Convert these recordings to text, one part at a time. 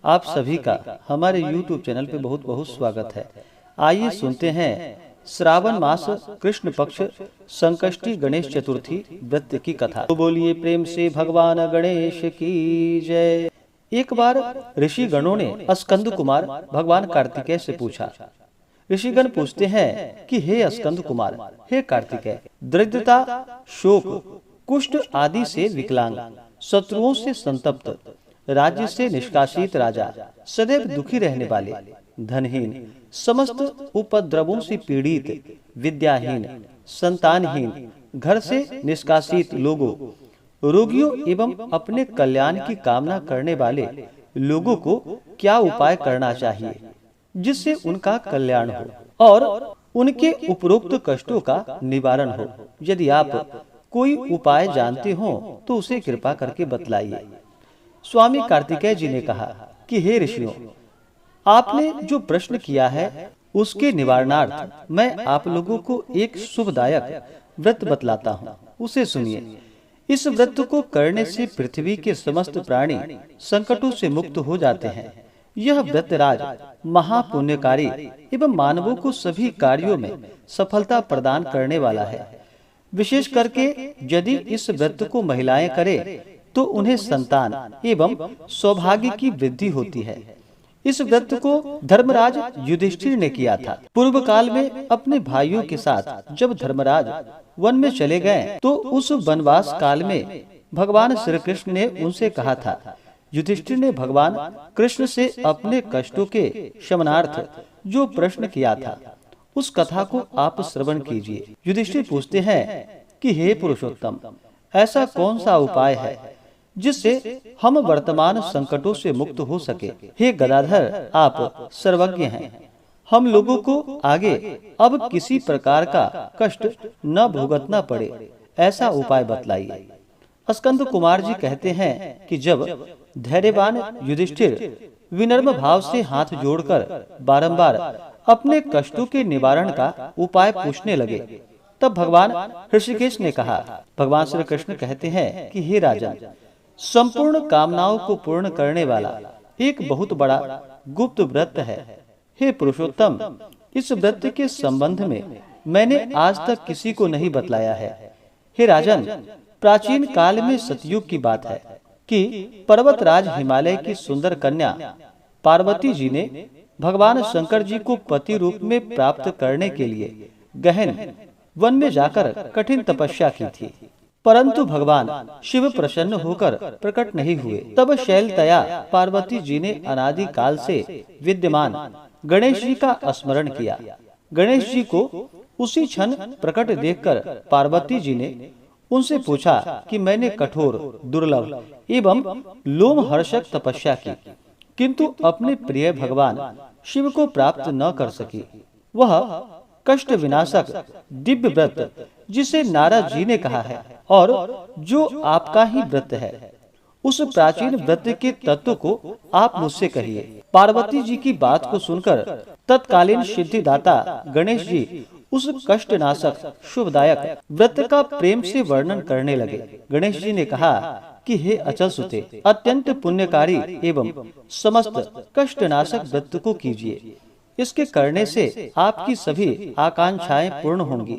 आप सभी का हमारे YouTube चैनल पे बहुत बहुत स्वागत है। आइए सुनते हैं श्रावण मास कृष्ण पक्ष संकष्टी गणेश चतुर्थी व्रत की कथा। तो बोलिए प्रेम से भगवान गणेश की जय। एक बार ऋषि गणों ने स्कंद कुमार भगवान कार्तिकेय से पूछा। ऋषिगण पूछते हैं कि हे स्कंद कुमार, हे कार्तिकेय, दरिद्रता, शोक, कुष्ठ आदि से विकलांग, शत्रुओं से संतप्त, राज्य से निष्कासित राजा, सदैव दुखी रहने वाले, धनहीन, समस्त उपद्रवों से पीड़ित, विद्याहीन, संतानहीन, घर से निष्कासित लोगों, रोगियों एवं अपने कल्याण की कामना करने वाले लोगों को क्या उपाय करना चाहिए जिससे उनका कल्याण हो और उनके उपरोक्त कष्टों का निवारण हो। यदि आप कोई उपाय जानते हो तो उसे कृपा करके बतलाइए। स्वामी कार्तिकेय जी ने कहा कि हे ऋषियों, आपने जो प्रश्न किया है उसके निवारणार्थ मैं आप लोगों को एक शुभदायक व्रत बतलाता हूँ, उसे सुनिए। इस व्रत को करने से पृथ्वी के समस्त प्राणी संकटों से मुक्त हो जाते हैं। यह व्रत राज महापुण्यकारी एवं मानवों को सभी कार्यों में सफलता प्रदान करने वाला है। विशेष करके यदि इस व्रत को महिलाएं करें तो उन्हें संतान एवं सौभाग्य की वृद्धि होती है। इस व्रत को धर्मराज युधिष्ठिर ने किया था। पूर्व काल में अपने भाइयों के साथ जब धर्मराज वन में चले गए तो उस वनवास काल में भगवान श्री कृष्ण ने उनसे कहा था। युधिष्ठिर ने भगवान कृष्ण से अपने कष्टों के शमनार्थ जो प्रश्न किया था उस कथा को आप श्रवण कीजिए। युधिष्ठिर पूछते हैं कि हे पुरुषोत्तम, ऐसा कौन सा उपाय है जिससे हम वर्तमान संकटों से मुक्त हो सके। हे गदाधर, आप सर्वज्ञ हैं। हम लोगों को आगे अब किसी प्रकार का कष्ट न भुगतना पड़े, ऐसा उपाय बतलाइए। स्कंद कुमार जी कहते हैं कि जब धैर्यवान युधिष्ठिर विनम्र भाव से हाथ जोड़कर बारंबार अपने कष्टों के निवारण का उपाय पूछने लगे तब भगवान ऋषिकेश ने कहा। भगवान श्री कृष्ण कहते हैं कि हे राजन, संपूर्ण कामनाओं को पूर्ण करने वाला एक बहुत बड़ा गुप्त व्रत है। हे पुरुषोत्तम, इस व्रत के संबंध में मैंने आज तक किसी को नहीं बतलाया है। हे राजन, प्राचीन काल में सतयुग की बात है कि पर्वतराज हिमालय की सुंदर कन्या पार्वती जी ने भगवान शंकर जी को पति रूप में प्राप्त करने के लिए गहन वन में जाकर कठिन तपस्या की थी, परंतु भगवान शिव प्रसन्न होकर प्रकट नहीं हुए। तब शैलतया पार्वती जी ने अनादि काल से विद्यमान गणेश जी का स्मरण किया। गणेश जी को उसी क्षण प्रकट देखकर पार्वती जी ने उनसे पूछा कि मैंने कठोर, दुर्लभ एवं लोमहर्षक तपस्या की, किंतु अपने प्रिय भगवान शिव को प्राप्त न कर सकी। वह कष्ट विनाशक दिव्य व्रत जिसे नारद जी ने कहा है और जो आपका ही व्रत है, उस प्राचीन व्रत के तत्व को आप मुझसे कहिए। पार्वती जी की बात को सुनकर तत्कालीन सिद्धिदाता गणेश जी उस कष्टनाशक शुभदायक व्रत का प्रेम से वर्णन करने लगे। गणेश जी ने कहा कि हे अचल सुते, अत्यंत पुण्यकारी एवं समस्त कष्टनाशक व्रत को कीजिए। इसके करने से आपकी सभी आकांक्षाएं पूर्ण होंगी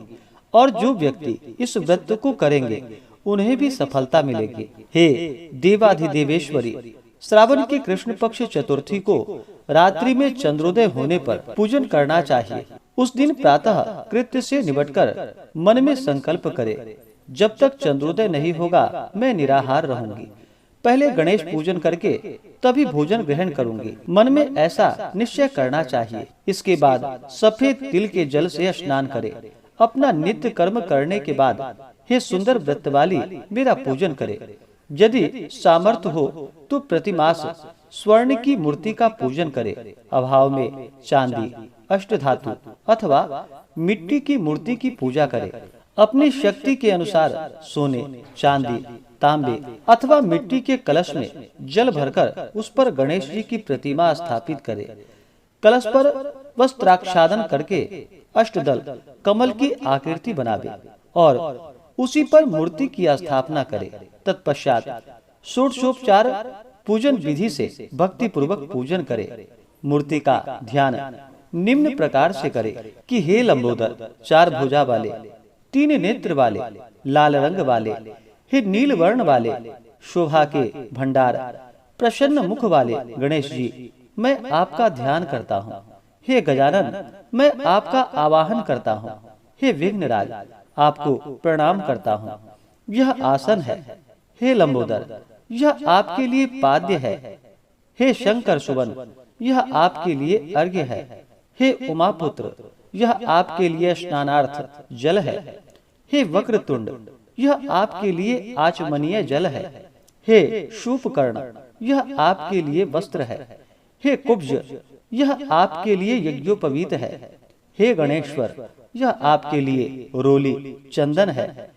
और जो व्यक्ति इस व्रत को करेंगे उन्हें भी सफलता मिलेगी। हे देवाधिदेवेश्वरी, श्रावण के कृष्ण पक्ष चतुर्थी को रात्रि में चंद्रोदय होने पर पूजन करना चाहिए। उस दिन प्रातः कृत्य से निपटकर मन में संकल्प करे, जब तक चंद्रोदय नहीं होगा मैं निराहार रहूंगी। पहले गणेश पूजन करके तभी भोजन ग्रहण करूंगी। मन में ऐसा निश्चय करना चाहिए। इसके बाद सफेद तिल के जल से स्नान करे। अपना नित्य कर्म करने के बाद हे सुंदर व्रत वाली मेरा पूजन करे। यदि सामर्थ्य हो तो प्रतिमास स्वर्ण की मूर्ति का पूजन करे। अभाव में चांदी, अष्टधातु अथवा मिट्टी की मूर्ति की पूजा करे। अपनी शक्ति के अनुसार सोने, चांदी, तांबे अथवा मिट्टी के कलश में जल भरकर उस पर गणेश जी की प्रतिमा स्थापित करे। कलश पर वस्त्राक्षादन करके अष्टदल कमल की आकृति बनावे और उसी पर मूर्ति की स्थापना करे। तत्पश्चात षोडशोपचार पूजन विधि से भक्ति पूर्वक पूजन करे। मूर्ति का ध्यान निम्न प्रकार से करे कि हे लंबोदर, 4 भुजा वाले, 3 नेत्र वाले, लाल रंग वाले, हे नील वर्ण वाले, शोभा के भंडार, प्रसन्न मुख वाले गणेश जी, मैं आपका ध्यान करता हूँ। हे गजानन, मैं आपका आवाहन करता हूँ। हे विघ्नराज, आपको प्रणाम करता हूँ। यह आसन है। हे लंबोदर, यह आपके लिए पाद्य है। हे शंकर सुवन, यह आपके लिए अर्घ्य है। हे उमापुत्र, यह आपके लिए स्नानार्थ जल है। हे वक्रतुंड, यह आपके लिए आचमनीय जल है। हे शूपकर्ण, यह आपके लिए वस्त्र है। हे कुब्ज, यह आपके लिए यज्ञोपवीत है। हे गणेश्वर, यह आपके लिए रोली चंदन है।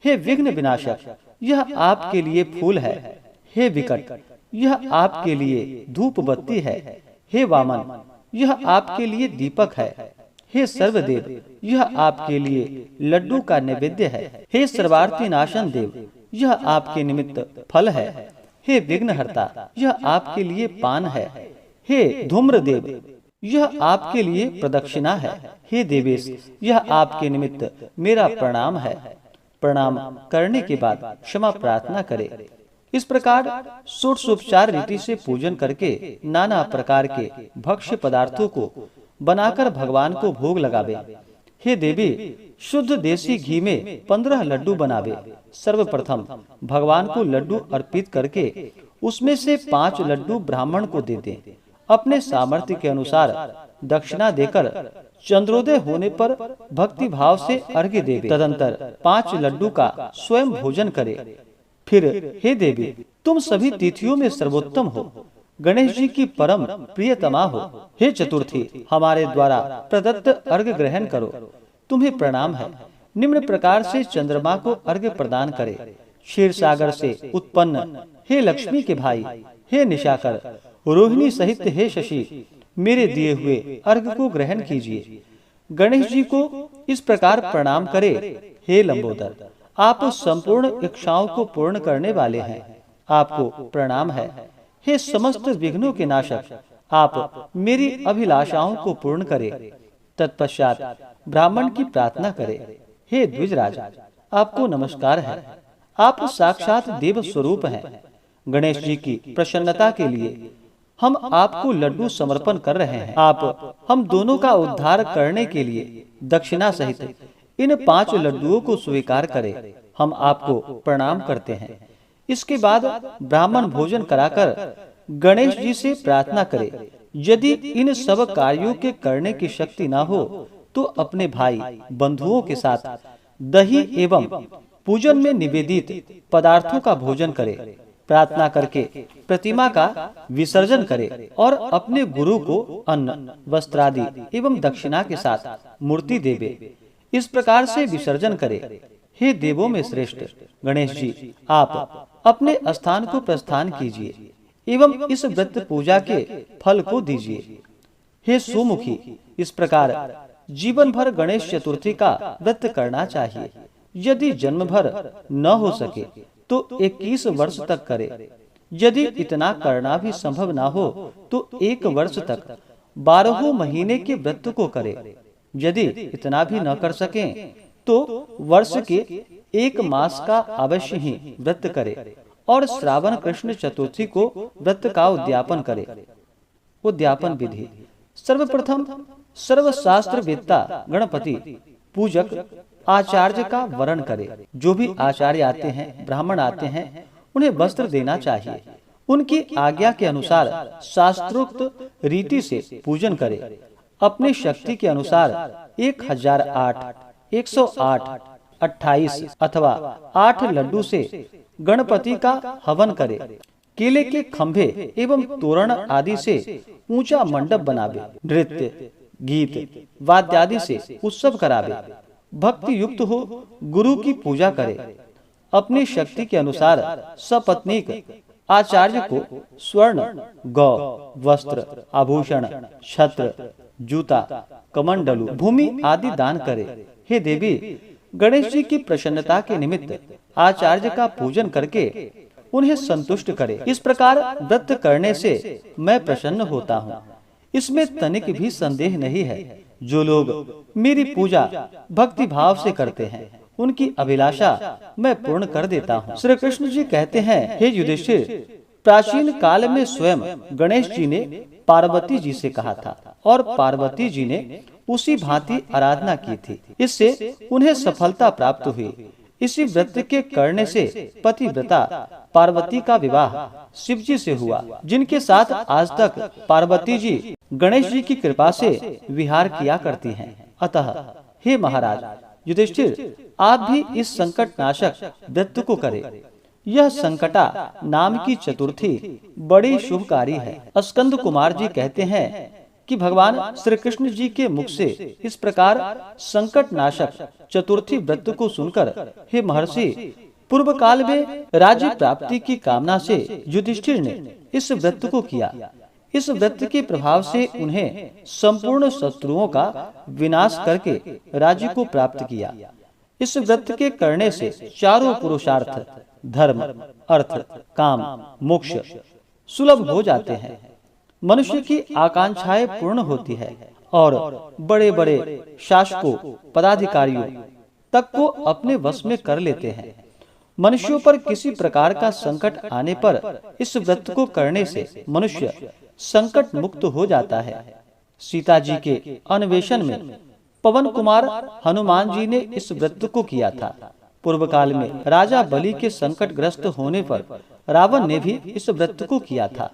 हे विघ्न विनाशक, यह आपके लिए फूल है। हे विकट, यह आपके लिए धूप बत्ती है। हे वामन, यह आपके लिए दीपक है। हे सर्वदेव, यह आपके लिए लड्डू का नैवेद्य है। हे सर्वार्थी नाशन देव, यह आपके निमित्त फल है। हे विघ्नहर्ता, यह आपके लिए पान है। हे धूम्रदेव, यह आपके लिए प्रदक्षिणा है। हे देवेश, यह आपके निमित्त मेरा प्रणाम है। प्रणाम करने के बाद क्षमा प्रार्थना करे। इस प्रकार षोडशोपचार रीति से पूजन करके नाना प्रकार के भक्ष्य पदार्थों को बनाकर भगवान को भोग लगावे। हे देवी, शुद्ध देसी घी में 15 लड्डू बनावे। सर्वप्रथम भगवान को लड्डू अर्पित करके उसमें से 5 लड्डू ब्राह्मण को दे दें। अपने सामर्थ्य के अनुसार दक्षिणा देकर चंद्रोदय होने पर भक्ति भाव से अर्घ्य देवे। तदंतर 5 लड्डू का स्वयं भोजन करे। फिर हे देवी, तुम सभी तिथियों में सर्वोत्तम हो, गणेश जी की परम प्रियतमा हो। हे चतुर्थी, हमारे द्वारा प्रदत्त अर्घ्य ग्रहण करो, तुम्हें प्रणाम है। निम्न प्रकार से चंद्रमा को अर्घ्य प्रदान करे। क्षीर सागर से उत्पन्न हे लक्ष्मी के भाई, हे निशाकर, रोहिणी सहित हे शशि, मेरे दिए हुए अर्घ्य को ग्रहण कीजिए। गणेश जी को इस प्रकार प्रणाम करे। हे लंबोदर, आप संपूर्ण इच्छाओं को पूर्ण करने वाले हैं, आपको प्रणाम है। हे समस्त विघ्नों के नाशक, आप मेरी अभिलाषाओं को पूर्ण करे। तत्पश्चात ब्राह्मण की प्रार्थना करे। हे द्विजराज, आपको नमस्कार है। आप साक्षात देव स्वरूप हैं। गणेश जी की प्रसन्नता के लिए हम आपको लड्डू समर्पण कर रहे हैं। आप हम दोनों का उद्धार करने के लिए दक्षिणा सहित इन 5 लड्डुओं को स्वीकार करें। हम आपको प्रणाम करते हैं। इसके बाद ब्राह्मण भोजन कराकर गणेश जी से प्रार्थना करे। यदि इन सब कार्यों के करने की शक्ति न हो तो अपने भाई बंधुओं के साथ दही एवं पूजन में निवेदित पदार्थों का भोजन करे। प्रार्थना करके प्रतिमा का विसर्जन करे और अपने गुरु को अन्न, वस्त्रादि एवं दक्षिणा के साथ मूर्ति देवे। इस प्रकार से विसर्जन करे। हे देवों में श्रेष्ठ गणेश जी, आप अपने स्थान को प्रस्थान कीजिए एवं इस व्रत पूजा के फल को दीजिए। हे सुमुखी, इस प्रकार जीवन भर गणेश चतुर्थी का व्रत करना चाहिए। यदि जन्म भर न हो सके तो 21 वर्ष तक करे। यदि इतना करना भी संभव ना हो तो 1 वर्ष तक 12 महीने के व्रत को करे। यदि इतना भी न कर सके तो वर्ष के 1 मास का अवश्य ही व्रत करे और श्रावण कृष्ण चतुर्थी को व्रत का उद्यापन करे। उद्यापन विधि: सर्वप्रथम सर्वशास्त्र वेत्ता गणपति पूजक आचार्य का वरण करे। जो भी आचार्य आते हैं, ब्राह्मण आते हैं, उन्हें वस्त्र देना चाहिए। उनकी आज्ञा के अनुसार शास्त्रोक्त रीति से पूजन करे। अपनी शक्ति के अनुसार 1008, 108, 28 अथवा 8 लड्डू से गणपति का हवन करे। केले के खंभे एवं तोरण आदि से ऊंचा मंडप बनावे। नृत्य, गीत, वाद्यादि से उत्सव करावे। भक्ति युक्त हो गुरु की पूजा करे। अपनी शक्ति के अनुसार सपत्नीक आचार्य को स्वर्ण, गौ, वस्त्र, आभूषण, छत्र, जूता, कमंडलू, भूमि आदि दान करे। हे देवी, गणेश जी की प्रसन्नता के निमित्त आचार्य का पूजन करके उन्हें संतुष्ट करे। इस प्रकार व्रत करने से मैं प्रसन्न होता हूँ, इसमें तनिक भी संदेह नहीं है। जो लोग मेरी पूजा भक्ति भाव से करते हैं, उनकी अभिलाषा मैं पूर्ण कर देता हूँ। श्री कृष्ण जी कहते हैं, हे युधिष्ठिर, प्राचीन काल में स्वयं गणेश जी ने पार्वती जी से कहा था और पार्वती जी ने उसी भांति आराधना की थी। इससे उन्हें सफलता प्राप्त हुई। इसी व्रत के करने से पतिव्रता पार्वती का विवाह शिव जी से हुआ, जिनके साथ आज तक पार्वती जी गणेश जी की कृपा से विहार किया करती हैं। अतः हे महाराज युधिष्ठिर, आप भी इस संकट नाशक व्रत को करें। यह संकटा नाम की चतुर्थी बड़ी शुभकारी है। स्कंद कुमार जी कहते हैं कि भगवान श्री कृष्ण जी के मुख से इस प्रकार संकट नाशक चतुर्थी व्रत को सुनकर, हे महर्षि, पूर्व काल में राज्य प्राप्ति की कामना से युधिष्ठिर ने इस व्रत को किया। इस व्रत के प्रभाव से उन्हें संपूर्ण शत्रुओं का विनाश करके राज्य को प्राप्त किया। इस व्रत के करने से चारों पुरुषार्थ धर्म, अर्थ, काम, मोक्ष सुलभ हो जाते हैं। मनुष्य की आकांक्षाएं पूर्ण होती है और बड़े बड़े शासकों, पदाधिकारियों तक को अपने वश में कर लेते हैं। मनुष्यों पर किसी प्रकार का संकट आने पर इस व्रत को करने से मनुष्य संकट मुक्त हो जाता है। सीता जी के अन्वेषण में पवन कुमार हनुमान जी ने इस व्रत को किया था। पूर्व काल में राजा बलि के संकटग्रस्त होने पर रावण ने भी इस व्रत को किया था।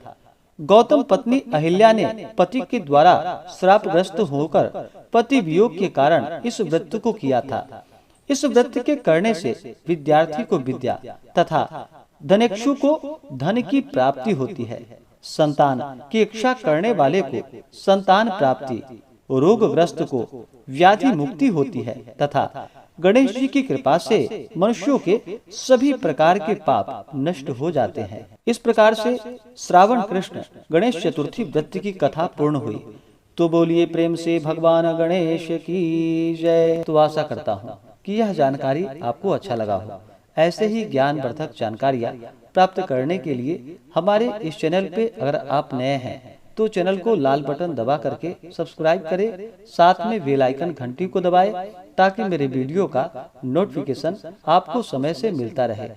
गौतम पत्नी अहिल्या ने पति के द्वारा श्रापग्रस्त होकर पति वियोग के कारण इस व्रत को किया था। इस व्रत के करने से विद्यार्थी को विद्या तथा धनेक्षु को धन की प्राप्ति होती है। संतान की इच्छा करने वाले को संतान प्राप्ति, रोगग्रस्त को व्याधि मुक्ति होती है तथा गणेश जी की कृपा से मनुष्यों के सभी प्रकार के पाप नष्ट हो जाते हैं। इस प्रकार से श्रावण कृष्ण गणेश चतुर्थी व्रत की कथा पूर्ण हुई। तो बोलिए प्रेम से भगवान गणेश की जय। तो आशा करता हूँ कि यह जानकारी आपको अच्छा लगा हो। ऐसे ही ज्ञानवर्धक जानकारियाँ प्राप्त करने के लिए हमारे इस चैनल पे अगर आप नए हैं तो चैनल को लाल बटन दबा करके सब्सक्राइब करें, साथ में बेल आइकन घंटी को दबाएं ताकि मेरे वीडियो का नोटिफिकेशन आपको समय से मिलता रहे।